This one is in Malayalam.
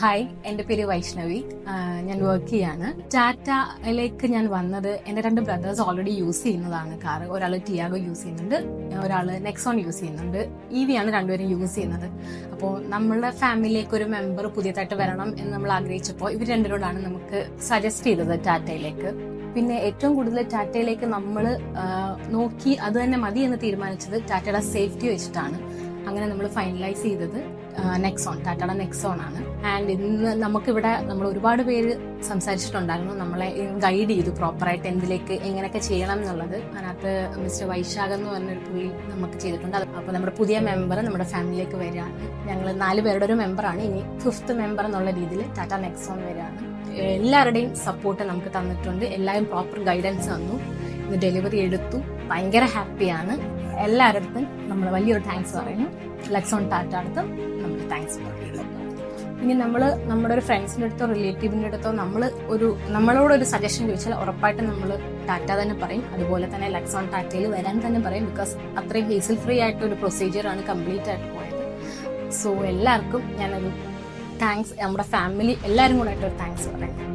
ഹായ്, എൻ്റെ പേര് വൈഷ്ണവി. ഞാൻ വർക്ക് ചെയ്യാണ്. ടാറ്റയിലേക്ക് ഞാൻ വന്നത് എൻ്റെ 2 ബ്രദേഴ്സ് ഓൾറെഡി യൂസ് ചെയ്യുന്നതാണ് കാർ. ഒരാൾ ടിയാഗോ യൂസ് ചെയ്യുന്നുണ്ട്, ഒരാൾ നെക്സോൺ യൂസ് ചെയ്യുന്നുണ്ട്. ആണ് രണ്ടുപേരും യൂസ് ചെയ്യുന്നത്. അപ്പോൾ നമ്മളുടെ ഫാമിലിയിലേക്ക് ഒരു മെമ്പർ പുതിയതായിട്ട് വരണം എന്ന് നമ്മൾ ആഗ്രഹിച്ചപ്പോൾ ഇവർ രണ്ടുപേരോടാണ് നമുക്ക് സജസ്റ്റ് ചെയ്തത് ടാറ്റയിലേക്ക്. പിന്നെ ഏറ്റവും കൂടുതൽ ടാറ്റയിലേക്ക് നമ്മൾ നോക്കി അത് തന്നെ മതി എന്ന് തീരുമാനിച്ചത് ടാറ്റയുടെ സേഫ്റ്റി വെച്ചിട്ടാണ്. അങ്ങനെ നമ്മൾ ഫൈനലൈസ് ചെയ്തത് നെക്സോൺ, ടാറ്റയുടെ നെക്സോൺ ആണ്. ആൻഡ് ഇന്ന് നമുക്കിവിടെ നമ്മൾ ഒരുപാട് പേര് സംസാരിച്ചിട്ടുണ്ടായിരുന്നു, നമ്മളെ ഗൈഡ് ചെയ്തു പ്രോപ്പറായിട്ട് എന്തിലേക്ക് എങ്ങനെയൊക്കെ ചെയ്യണം എന്നുള്ളത്. അതിനകത്ത് മിസ്റ്റർ വൈശാഖ് എന്ന് പറഞ്ഞൊരു പുള്ളി നമുക്ക് ചെയ്തിട്ടുണ്ട്. അപ്പോൾ നമ്മുടെ പുതിയ മെമ്പർ നമ്മുടെ ഫാമിലിയിലേക്ക് വരികയാണ്. ഞങ്ങൾ 4 പേരുടെ ഒരു മെമ്പറാണ്. ഇനി 5th മെമ്പർ എന്നുള്ള രീതിയിൽ ടാറ്റ നെക്സോൺ വരികയാണ്. എല്ലാവരുടെയും സപ്പോർട്ട് നമുക്ക് തന്നിട്ടുണ്ട്. എല്ലാവരും പ്രോപ്പർ ഗൈഡൻസ് തന്നു. ഇന്ന് ഡെലിവറി എടുത്തു. ഭയങ്കര ഹാപ്പിയാണ്. എല്ലാവരുടെ നമ്മൾ വലിയൊരു താങ്ക്സ് പറയുന്നു. ലെക്സോൺ ടാറ്റ അടുത്തും നമ്മൾ താങ്ക്സ് പറയുന്നു. ഇനി നമ്മൾ നമ്മുടെ ഒരു ഫ്രണ്ട്സിൻ്റെ അടുത്തോ റിലേറ്റീവിൻ്റെ അടുത്തോ നമ്മളോടൊരു സജഷൻ ചോദിച്ചാൽ ഉറപ്പായിട്ടും നമ്മൾ ടാറ്റ തന്നെ പറയും. അതുപോലെ തന്നെ ലെക്സോൺ ടാറ്റയിൽ വരാൻ തന്നെ പറയും. ബിക്കോസ് അത്രയും ഹേസിൽ ഫ്രീ ആയിട്ടൊരു പ്രൊസീജിയറാണ് കംപ്ലീറ്റ് ആയിട്ട് പോയത്. സോ എല്ലാവർക്കും ഞാനൊരു താങ്ക്സ്, നമ്മുടെ ഫാമിലി എല്ലാവരും കൂടെ ആയിട്ടൊരു താങ്ക്സ് പറയാം.